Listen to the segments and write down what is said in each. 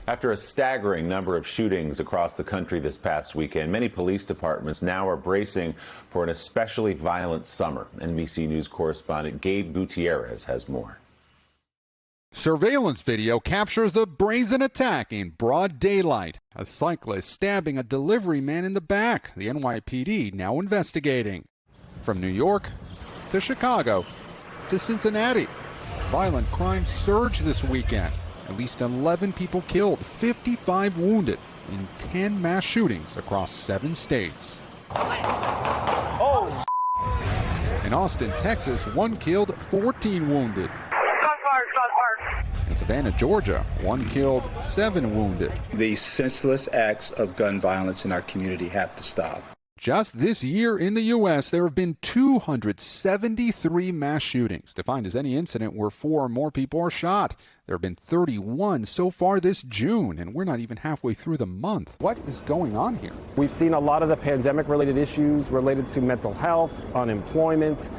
After a staggering number of shootings across the country this past weekend, many police departments now are bracing for an especially violent summer. NBC News correspondent Gabe Gutierrez has more. Surveillance video captures the brazen attack in broad daylight. A cyclist stabbing a delivery man in the back. The NYPD now investigating. From New York to Chicago to Cincinnati, violent crime surged this weekend. At least 11 people killed, 55 wounded in 10 mass shootings across 7 states. Oh! In Austin, Texas, 1 killed, 14 wounded. In Savannah, Georgia, 1 killed, 7 wounded. These senseless acts of gun violence in our community have to stop. Just this year in the U.S., there have been 273 mass shootings, defined as any incident where 4 or more people are shot. There have been 31 so far this June, and we're not even halfway through the month. What is going on here? We've seen a lot of the pandemic-related issues related to mental health, unemployment,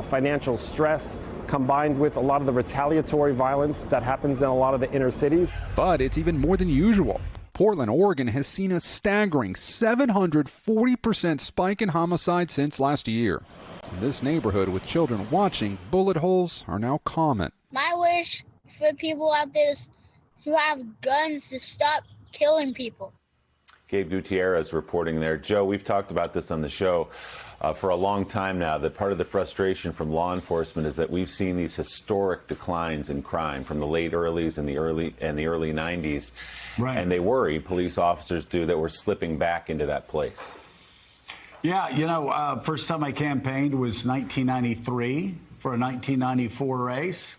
financial stress, combined with a lot of the retaliatory violence that happens in a lot of the inner cities. But it's even more than usual. Portland, Oregon has seen a staggering 740% spike in homicide since last year. In this neighborhood with children watching, bullet holes are now common. My wish for people out there who have guns to stop killing people. Gabe Gutierrez reporting there. Joe, we've talked about this on the show for a long time now, that part of the frustration from law enforcement is that we've seen these historic declines in crime from the late earlys and the early 90s. Right. And they worry, police officers do, that we're slipping back into that place. Yeah, you know, first time I campaigned was 1993 for a 1994 race.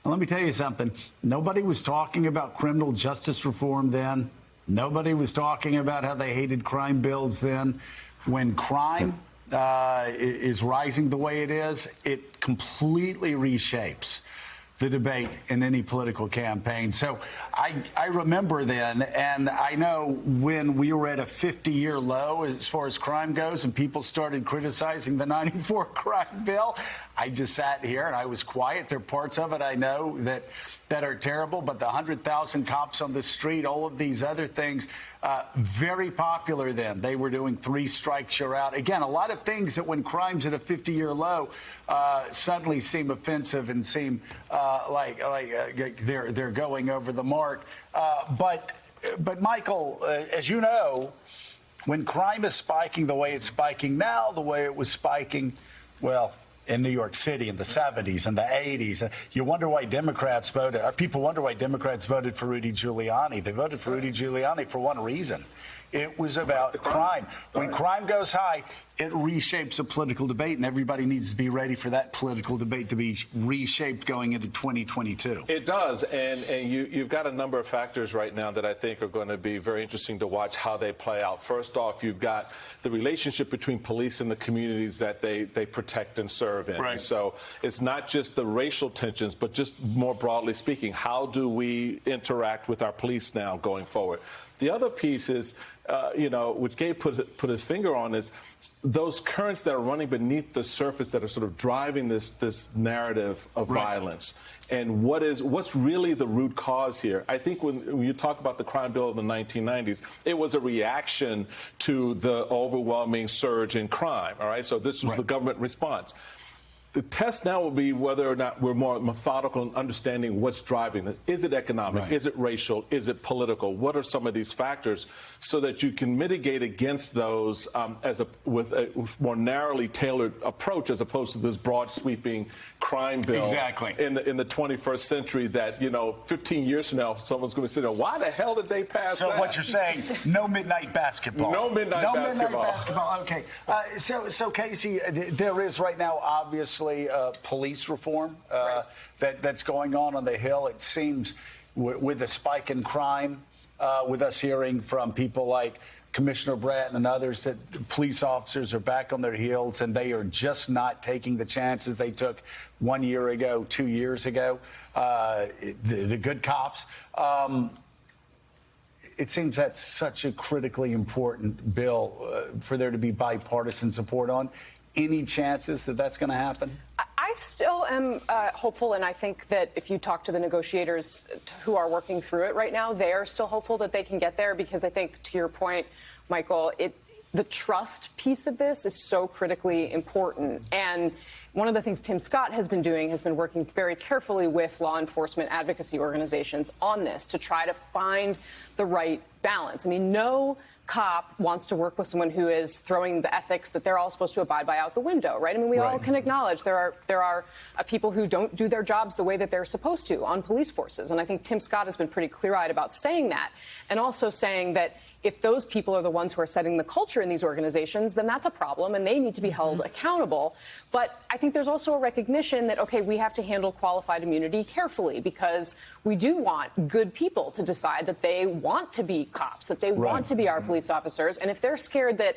And let me tell you something. Nobody was talking about criminal justice reform then. Nobody was talking about how they hated crime bills then. When crime is rising the way it is, it completely reshapes the debate in any political campaign. So I remember then, and I know when we were at a 50-year low as far as crime goes and people started criticizing the 94 crime bill, I just sat here and I was quiet. There are parts of it I know that are terrible, but the 100,000 cops on the street, all of these other things, very popular then. They were doing 3 strikes, you're out. Again, a lot of things that when crime's at a 50-year low suddenly seem offensive and seem like they're going over the mark. But Michael, as you know, when crime is spiking the way it's spiking now, the way it was spiking, well, in New York City in the 70s and the 80s. You wonder why Democrats voted, or people wonder why Democrats voted for Rudy Giuliani. They voted for Rudy Giuliani for one reason. It was about crime. When crime goes high, it reshapes a political debate, and everybody needs to be ready for that political debate to be reshaped going into 2022. It does, and you've got a number of factors right now that I think are going to be very interesting to watch how they play out. First off, you've got the relationship between police and the communities that they protect and serve in. Right. So it's not just the racial tensions, but just more broadly speaking, how do we interact with our police now going forward? The other piece is, which Gabe put his finger on, is those currents that are running beneath the surface that are sort of driving this narrative of violence. And what's really the root cause here? I think when you talk about the crime bill of the 1990s, it was a reaction to the overwhelming surge in crime. All right, so this was the government response. The test now will be whether or not we're more methodical in understanding what's driving this. Is it economic? Right. Is it racial? Is it political? What are some of these factors so that you can mitigate against those with a more narrowly tailored approach as opposed to this broad sweeping crime bill in the 21st century that, 15 years from now, someone's going to say, why the hell did they pass that? So what you're saying, no midnight basketball. No midnight basketball. Midnight basketball. Okay. So Casey, there is right now, obviously, police reform that's going on the Hill. It seems with the spike in crime, with us hearing from people like Commissioner Bratton and others that police officers are back on their heels and they are just not taking the chances they took 1 year ago, 2 years ago. The good cops. It seems that's such a critically important bill for there to be bipartisan support on. Any chances that that's going to happen? I still am hopeful, and I think that if you talk to the negotiators who are working through it right now, they are still hopeful that they can get there, because I think, to your point, Michael, the trust piece of this is so critically important. And one of the things Tim Scott has been doing has been working very carefully with law enforcement advocacy organizations on this to try to find the right balance. I mean, no cop wants to work with someone who is throwing the ethics that they're all supposed to abide by out the window, right? I mean, we all can acknowledge there are people who don't do their jobs the way that they're supposed to on police forces. And I think Tim Scott has been pretty clear-eyed about saying that, and also saying that if those people are the ones who are setting the culture in these organizations, then that's a problem and they need to be held accountable. But I think there's also a recognition that, okay, we have to handle qualified immunity carefully, because we do want good people to decide that they want to be cops, that they want to be our police officers. And if they're scared that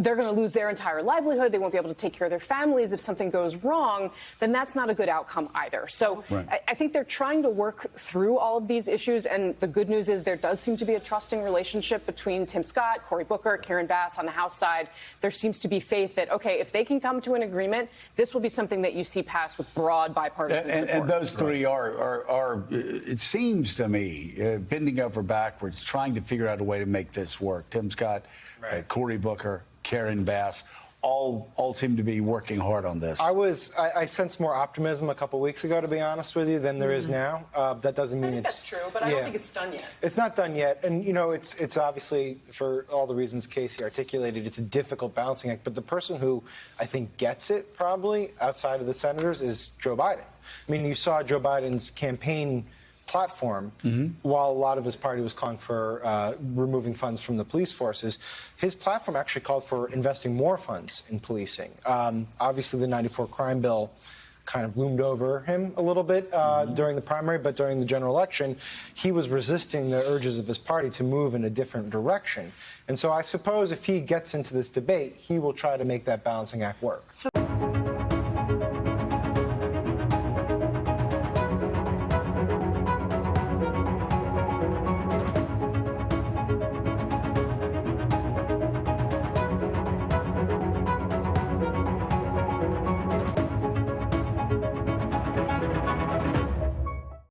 they're going to lose their entire livelihood, they won't be able to take care of their families if something goes wrong, then that's not a good outcome either. So I think they're trying to work through all of these issues, and the good news is there does seem to be a trusting relationship between Tim Scott, Cory Booker, Karen Bass on the House side. There seems to be faith that, okay, if they can come to an agreement, this will be something that you see passed with broad bipartisan support. And those three are, it seems to me, bending over backwards, trying to figure out a way to make this work. Tim Scott, Cory Booker, Karen Bass, all seem to be working hard on this. I sensed more optimism a couple weeks ago, to be honest with you, than there is now. That doesn't mean that's true, but I don't think it's done yet. It's not done yet, and it's obviously, for all the reasons Casey articulated, it's a difficult balancing act. But the person who I think gets it probably outside of the senators is Joe Biden. I mean, you saw Joe Biden's campaign platform, while a lot of his party was calling for removing funds from the police forces, his platform actually called for investing more funds in policing. Obviously, the 94 crime bill kind of loomed over him a little bit during the primary, but during the general election, he was resisting the urges of his party to move in a different direction. And so I suppose if he gets into this debate, he will try to make that balancing act work.